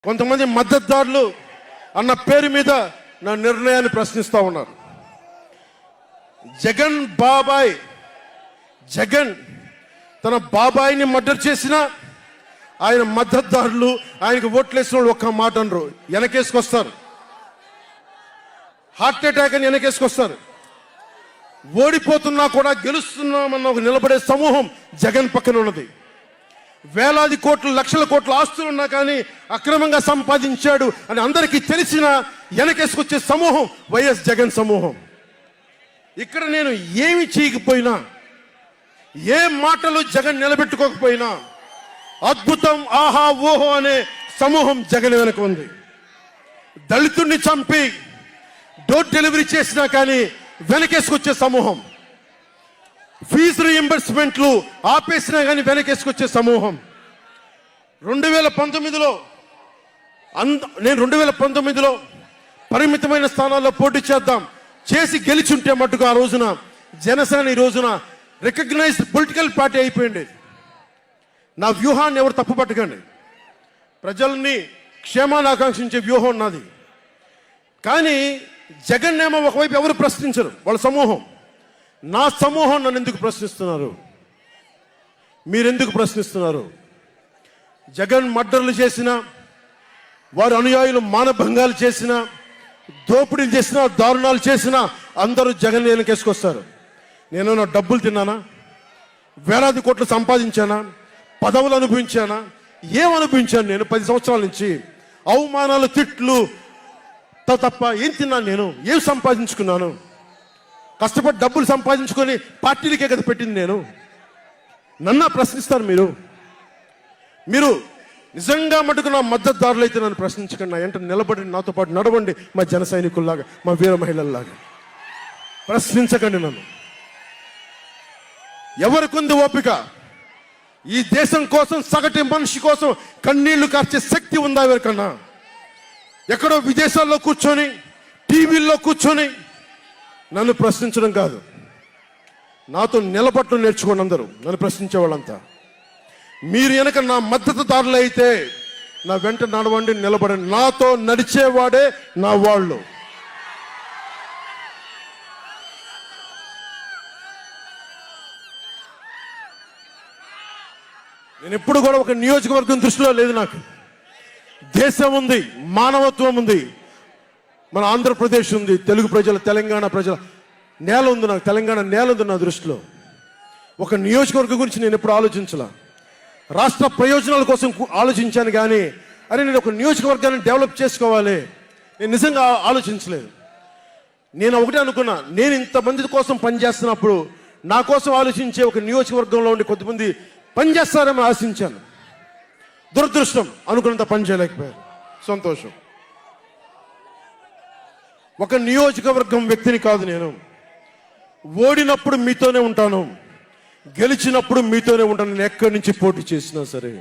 కొంతమంది మద్దతుదారులు అన్న పేరు మీద నా నిర్ణయాన్ని ప్రశ్నిస్తూ ఉన్నారు. జగన్ తన బాబాయిని మర్డర్ చేసిన ఆయన మద్దతుదారులు ఆయనకు ఓట్లేసిన వాళ్ళు ఒక్క మాట అనరు, వెనకేసుకొస్తారు. హార్ట్ అటాక్ అని వెనకేసుకొస్తారు. ఓడిపోతున్నా కూడా గెలుస్తున్నామన్న ఒక నిలబడే సమూహం జగన్ పక్కన ఉన్నది. వేలాది కోట్లు లక్షల కోట్ల ఆస్తులు ఉన్నా కానీ అక్రమంగా సంపాదించాడు అని అందరికీ తెలిసిన వెనకేసుకొచ్చే సమూహం వైఎస్ జగన్ సమూహం. ఇక్కడ నేను ఏమి చేయకపోయినా, ఏ మాటలు జగన్ నిలబెట్టుకోకపోయినా అద్భుతం, ఆహా ఓహో అనే సమూహం జగన్ వెనక ఉంది. దళితుడిని చంపి డోర్ డెలివరీ చేసినా కానీ వెనకేసుకొచ్చే సమూహం, ఫీజు రీయింబర్స్మెంట్లు ఆపేసినా కానీ వెనకేసుకొచ్చే సమూహం. 2019లో నేను 2019లో పరిమితమైన స్థానాల్లో పోటీ చేసి గెలిచుంటే మట్టుకు ఆ రోజున జనసేన ఈ రోజున రికగ్నైజ్డ్ పొలిటికల్ పార్టీ అయిపోయింది. నా వ్యూహాన్ని ఎవరు తప్పు పట్టకండి. ప్రజల్ని క్షేమాన్ని ఆకాంక్షించే వ్యూహం నాది. కానీ జగన్ ఏమో ఒకవైపు ఎవరు ప్రశ్నించరు, వాళ్ళ సమూహం. నా సమూహం నన్ను ఎందుకు ప్రశ్నిస్తున్నారు? మీరెందుకు ప్రశ్నిస్తున్నారు? జగన్ మర్డర్లు చేసిన, వారి అనుయాయులు మానభంగాలు చేసిన, దోపిడీలు చేసిన, దారుణాలు చేసిన అందరూ జగన్ వెనకేసుకొస్తారు. నేను నా డబ్బులు తిన్నానా? వేలాది కోట్లు సంపాదించానా? పదవులు అనుభవించానా? ఏం అనుభవించాను నేను 10 సంవత్సరాల నుంచి? అవమానాలు, తిట్లు తప్ప ఏం తిన్నాను నేను? ఏం సంపాదించుకున్నాను? కష్టపడి డబ్బులు సంపాదించుకొని పార్టీలకే కదా పెట్టింది నేను. నన్ను ప్రశ్నిస్తారు మీరు నిజంగా మటుకు నా మద్దతుదారులు అయితే నన్ను ప్రశ్నించకండి. నా వెంట నిలబడి నాతో పాటు నడవండి, మా జన సైనికుల్లాగా, మా వీర మహిళల్లాగా. ప్రశ్నించకండి నన్ను. ఎవరికుంది ఓపిక? ఈ దేశం కోసం, సగటు మనిషి కోసం కన్నీళ్లు కార్చే శక్తి ఉందా ఎవరికన్నా? ఎక్కడో విదేశాల్లో కూర్చొని, టీవీల్లో కూర్చొని నన్ను ప్రశ్నించడం కాదు, నాతో నిలబట్టడం నేర్చుకోండి అందరూ, నన్ను ప్రశ్నించే వాళ్ళంతా. మీరు వెనక నా మద్దతుదారులు అయితే నా వెంట నడవండి, నిలబడండి. నాతో నడిచేవాడే నా వాళ్ళు. నేను ఎప్పుడు కూడా ఒక నియోజకవర్గం దృష్టిలో లేదు. నాకు దేశం ఉంది, మానవత్వం ఉంది, మన ఆంధ్రప్రదేశ్ ఉంది, తెలుగు ప్రజల, తెలంగాణ ప్రజల నేల ఉంది. నాకు తెలంగాణ నేల ఉంది నా దృష్టిలో. ఒక నియోజకవర్గం గురించి నేను ఎప్పుడు ఆలోచించలా. రాష్ట్ర ప్రయోజనాల కోసం ఆలోచించాను కానీ అరే నేను ఒక నియోజకవర్గాన్ని డెవలప్ చేసుకోవాలి నేను నిజంగా ఆలోచించలేదు. నేను ఒకటే అనుకున్నా, నేను ఇంతమంది కోసం పనిచేస్తున్నప్పుడు నా కోసం ఆలోచించే ఒక నియోజకవర్గంలో ఉండి కొంతమంది పనిచేస్తారని ఆశించాను. దురదృష్టం, అనుకున్నంత పని చేయలేకపోయారు. సంతోషం. ఒక నియోజకవర్గం వ్యక్తిని కాదు నేను. ఓడినప్పుడు మీతోనే ఉంటాను, గెలిచినప్పుడు మీతోనే ఉంటాను. నేను ఎక్కడి నుంచి పోటీ చేసినా సరే.